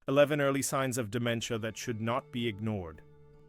11 early signs of dementia that should not be ignored.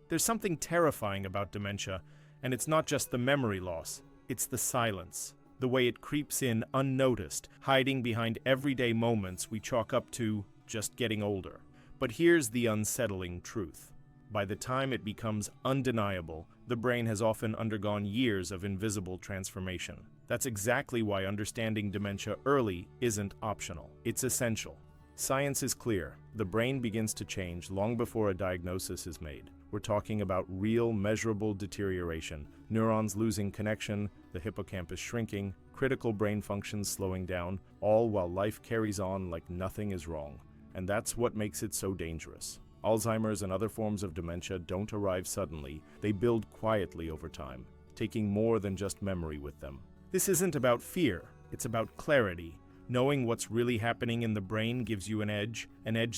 There's something terrifying about dementia, and it's not just the memory loss, it's the silence. The way it creeps in unnoticed, hiding behind everyday moments we chalk up to just getting older. But here's the unsettling truth. By the time it becomes undeniable, the brain has often undergone years of invisible transformation. That's exactly why understanding dementia early isn't optional. It's essential. Science is clear. The brain begins to change long before a diagnosis is made. We're talking about real, measurable deterioration. Neurons losing connection, the hippocampus shrinking, critical brain functions slowing down, all while life carries on like nothing is wrong. And that's what makes it so dangerous. Alzheimer's and other forms of dementia don't arrive suddenly. They build quietly over time, taking more than just memory with them. This isn't about fear. It's about clarity. Knowing what's really happening in the brain gives you an edge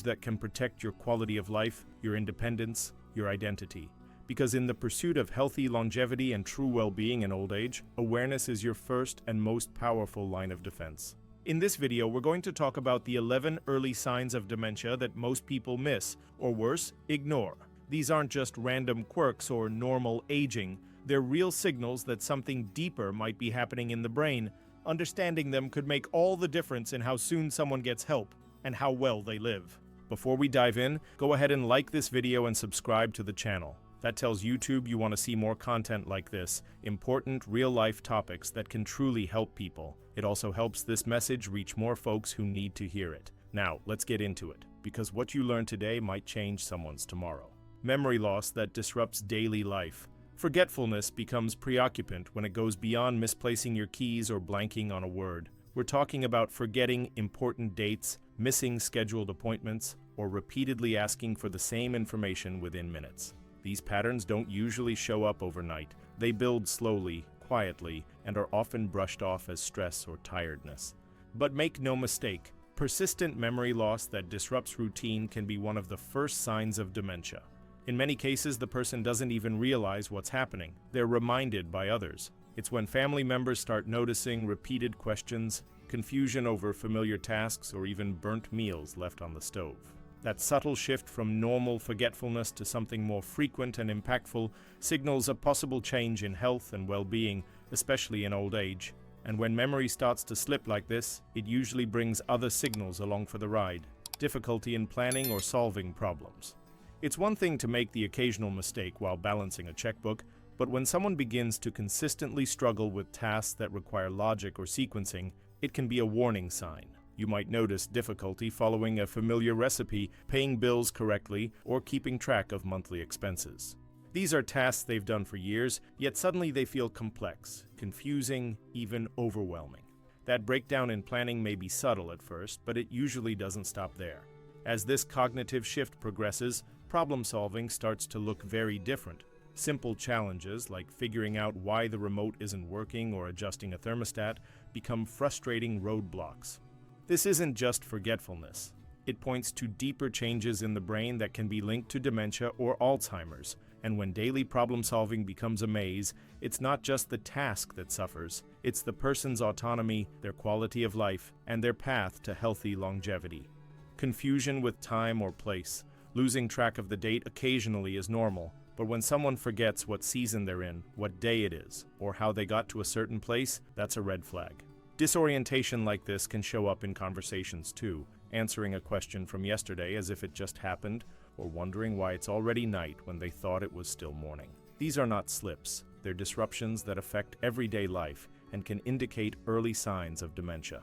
that can protect your quality of life, your independence, your identity. Because in the pursuit of healthy longevity and true well-being in old age, awareness is your first and most powerful line of defense. In this video, we're going to talk about the 11 early signs of dementia that most people miss, or worse, ignore. These aren't just random quirks or normal aging. They're real signals that something deeper might be happening in the brain. Understanding them could make all the difference in how soon someone gets help and how well they live. Before we dive in, go ahead and like this video and subscribe to the channel. That tells YouTube you want to see more content like this, important real-life topics that can truly help people. It also helps this message reach more folks who need to hear it. Now, let's get into it, because what you learn today might change someone's tomorrow. Memory loss that disrupts daily life. Forgetfulness becomes preoccupant when it goes beyond misplacing your keys or blanking on a word. We're talking about forgetting important dates, missing scheduled appointments, or repeatedly asking for the same information within minutes. These patterns don't usually show up overnight. They build slowly, quietly, and are often brushed off as stress or tiredness. But make no mistake, persistent memory loss that disrupts routine can be one of the first signs of dementia. In many cases, the person doesn't even realize what's happening. They're reminded by others. It's when family members start noticing repeated questions, confusion over familiar tasks, or even burnt meals left on the stove. That subtle shift from normal forgetfulness to something more frequent and impactful signals a possible change in health and well-being, especially in old age. And when memory starts to slip like this, it usually brings other signals along for the ride. Difficulty in planning or solving problems. It's one thing to make the occasional mistake while balancing a checkbook, but when someone begins to consistently struggle with tasks that require logic or sequencing, it can be a warning sign. You might notice difficulty following a familiar recipe, paying bills correctly, or keeping track of monthly expenses. These are tasks they've done for years, yet suddenly they feel complex, confusing, even overwhelming. That breakdown in planning may be subtle at first, but it usually doesn't stop there. As this cognitive shift progresses, problem-solving starts to look very different. Simple challenges like figuring out why the remote isn't working or adjusting a thermostat become frustrating roadblocks. This isn't just forgetfulness. It points to deeper changes in the brain that can be linked to dementia or Alzheimer's. And when daily problem-solving becomes a maze, it's not just the task that suffers. It's the person's autonomy, their quality of life, and their path to healthy longevity. Confusion with time or place. Losing track of the date occasionally is normal, but when someone forgets what season they're in, what day it is, or how they got to a certain place, that's a red flag. Disorientation like this can show up in conversations too, answering a question from yesterday as if it just happened, or wondering why it's already night when they thought it was still morning. These are not slips, they're disruptions that affect everyday life and can indicate early signs of dementia.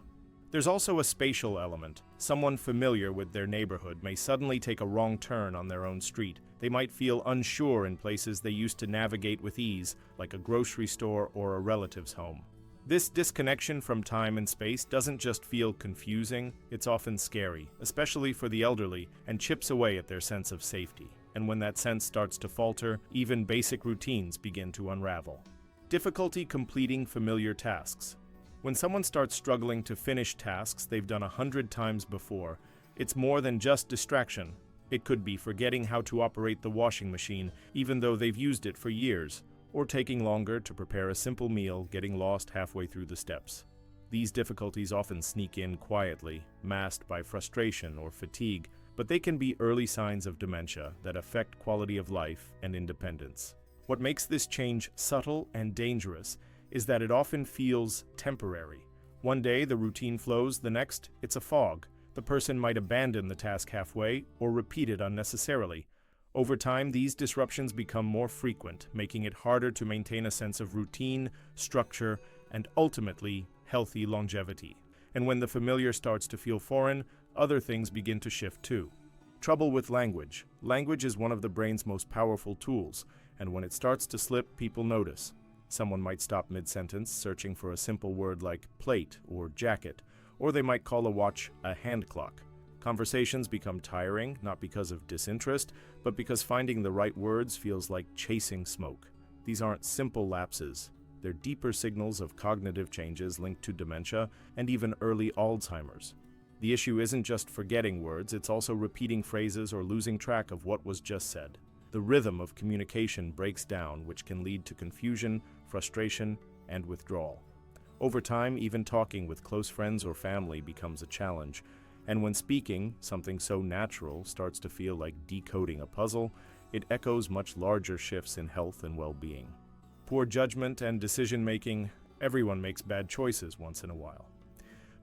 There's also a spatial element. Someone familiar with their neighborhood may suddenly take a wrong turn on their own street. They might feel unsure in places they used to navigate with ease, like a grocery store or a relative's home. This disconnection from time and space doesn't just feel confusing, it's often scary, especially for the elderly, and chips away at their sense of safety. And when that sense starts to falter, even basic routines begin to unravel. Difficulty completing familiar tasks. When someone starts struggling to finish tasks they've done 100 times before, it's more than just distraction. It could be forgetting how to operate the washing machine, even though they've used it for years, or taking longer to prepare a simple meal, getting lost halfway through the steps. These difficulties often sneak in quietly, masked by frustration or fatigue, but they can be early signs of dementia that affect quality of life and independence. What makes this change subtle and dangerous is that it often feels temporary. One day the routine flows, the next it's a fog. The person might abandon the task halfway or repeat it unnecessarily. Over time, these disruptions become more frequent, making it harder to maintain a sense of routine, structure, and ultimately, healthy longevity. And when the familiar starts to feel foreign, other things begin to shift too. Trouble with language. Language is one of the brain's most powerful tools, and when it starts to slip, people notice. Someone might stop mid-sentence, searching for a simple word like plate or jacket, or they might call a watch a hand clock. Conversations become tiring, not because of disinterest, but because finding the right words feels like chasing smoke. These aren't simple lapses. They're deeper signals of cognitive changes linked to dementia and even early Alzheimer's. The issue isn't just forgetting words, it's also repeating phrases or losing track of what was just said. The rhythm of communication breaks down, which can lead to confusion, frustration, and withdrawal. Over time, even talking with close friends or family becomes a challenge, and when speaking, something so natural starts to feel like decoding a puzzle, it echoes much larger shifts in health and well-being. Poor judgment and decision-making, everyone makes bad choices once in a while.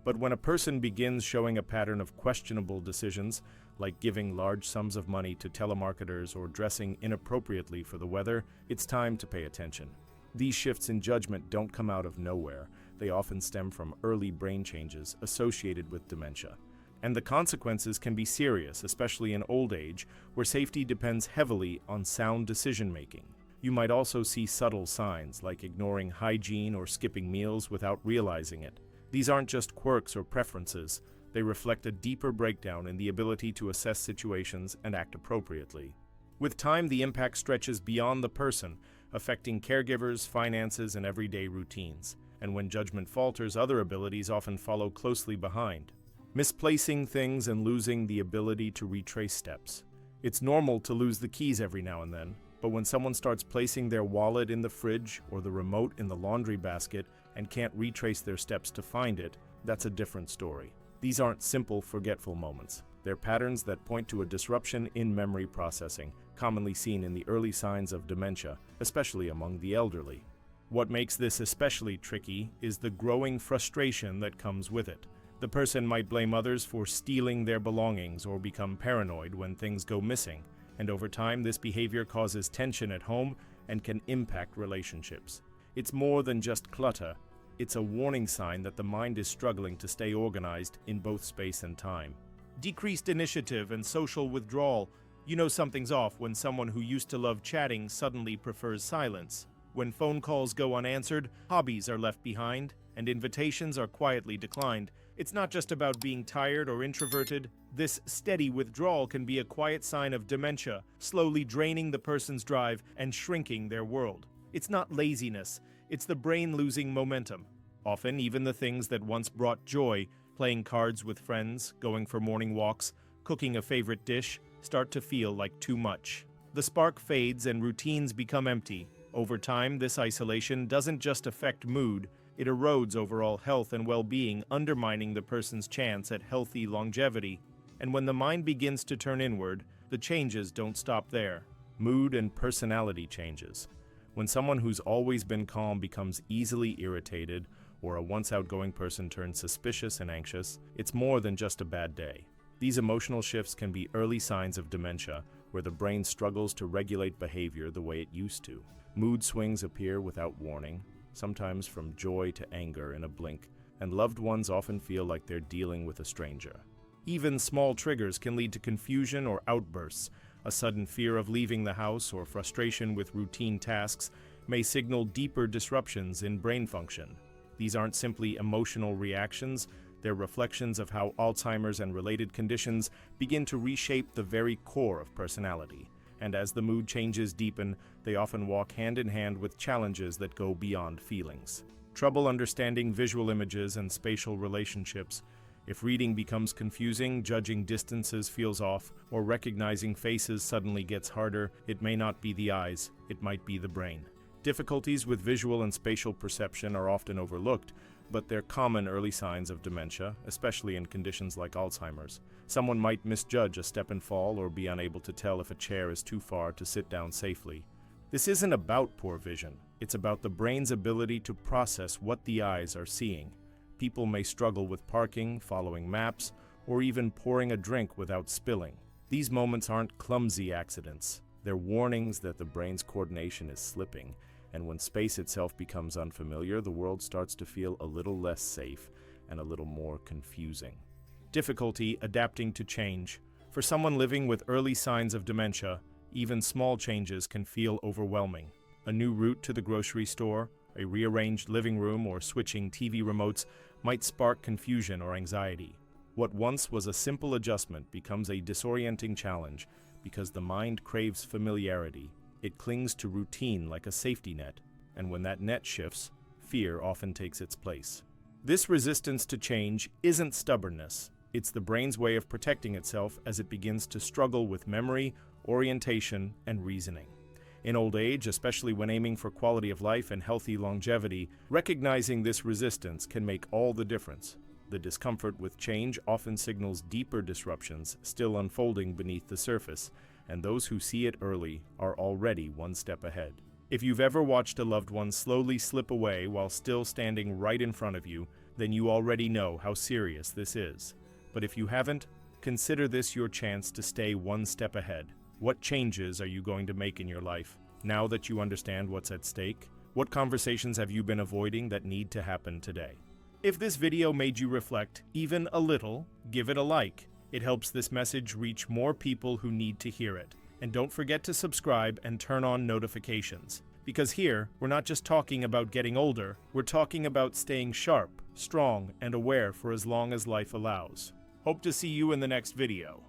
But when a person begins showing a pattern of questionable decisions, like giving large sums of money to telemarketers or dressing inappropriately for the weather, it's time to pay attention. These shifts in judgment don't come out of nowhere. They often stem from early brain changes associated with dementia. And the consequences can be serious, especially in old age, where safety depends heavily on sound decision-making. You might also see subtle signs, like ignoring hygiene or skipping meals without realizing it. These aren't just quirks or preferences. They reflect a deeper breakdown in the ability to assess situations and act appropriately. With time, the impact stretches beyond the person, affecting caregivers, finances, and everyday routines. And when judgment falters, other abilities often follow closely behind. Misplacing things and losing the ability to retrace steps. It's normal to lose the keys every now and then, but when someone starts placing their wallet in the fridge or the remote in the laundry basket and can't retrace their steps to find it, that's a different story. These aren't simple, forgetful moments. They're patterns that point to a disruption in memory processing, commonly seen in the early signs of dementia, especially among the elderly. What makes this especially tricky is the growing frustration that comes with it. The person might blame others for stealing their belongings or become paranoid when things go missing, and over time this behavior causes tension at home and can impact relationships. It's more than just clutter. It's a warning sign that the mind is struggling to stay organized in both space and time. Decreased initiative and social withdrawal. You know something's off when someone who used to love chatting suddenly prefers silence. When phone calls go unanswered, hobbies are left behind, and invitations are quietly declined. It's not just about being tired or introverted. This steady withdrawal can be a quiet sign of dementia, slowly draining the person's drive and shrinking their world. It's not laziness, it's the brain losing momentum. Often, even the things that once brought joy, playing cards with friends, going for morning walks, cooking a favorite dish, start to feel like too much. The spark fades and routines become empty. Over time, this isolation doesn't just affect mood, it erodes overall health and well-being, undermining the person's chance at healthy longevity. And when the mind begins to turn inward, the changes don't stop there. Mood and personality changes. When someone who's always been calm becomes easily irritated, or a once outgoing person turns suspicious and anxious, it's more than just a bad day. These emotional shifts can be early signs of dementia, where the brain struggles to regulate behavior the way it used to. Mood swings appear without warning, sometimes from joy to anger in a blink, and loved ones often feel like they're dealing with a stranger. Even small triggers can lead to confusion or outbursts. A sudden fear of leaving the house or frustration with routine tasks may signal deeper disruptions in brain function. These aren't simply emotional reactions, they're reflections of how Alzheimer's and related conditions begin to reshape the very core of personality. And as the mood changes deepen, they often walk hand in hand with challenges that go beyond feelings. Trouble understanding visual images and spatial relationships. If reading becomes confusing, judging distances feels off, or recognizing faces suddenly gets harder, it may not be the eyes, it might be the brain. Difficulties with visual and spatial perception are often overlooked, but they're common early signs of dementia, especially in conditions like Alzheimer's. Someone might misjudge a step and fall or be unable to tell if a chair is too far to sit down safely. This isn't about poor vision. It's about the brain's ability to process what the eyes are seeing. People may struggle with parking, following maps, or even pouring a drink without spilling. These moments aren't clumsy accidents. They're warnings that the brain's coordination is slipping, and when space itself becomes unfamiliar, the world starts to feel a little less safe and a little more confusing. Difficulty adapting to change. For someone living with early signs of dementia, even small changes can feel overwhelming. A new route to the grocery store, a rearranged living room, or switching TV remotes might spark confusion or anxiety. What once was a simple adjustment becomes a disorienting challenge because the mind craves familiarity. It clings to routine like a safety net, and when that net shifts, fear often takes its place. This resistance to change isn't stubbornness. It's the brain's way of protecting itself as it begins to struggle with memory, orientation, and reasoning. In old age, especially when aiming for quality of life and healthy longevity, recognizing this resistance can make all the difference. The discomfort with change often signals deeper disruptions still unfolding beneath the surface, and those who see it early are already one step ahead. If you've ever watched a loved one slowly slip away while still standing right in front of you, then you already know how serious this is. But if you haven't, consider this your chance to stay one step ahead. What changes are you going to make in your life? Now that you understand what's at stake, what conversations have you been avoiding that need to happen today? If this video made you reflect even a little, give it a like. It helps this message reach more people who need to hear it. And don't forget to subscribe and turn on notifications. Because here, we're not just talking about getting older, we're talking about staying sharp, strong, and aware for as long as life allows. Hope to see you in the next video.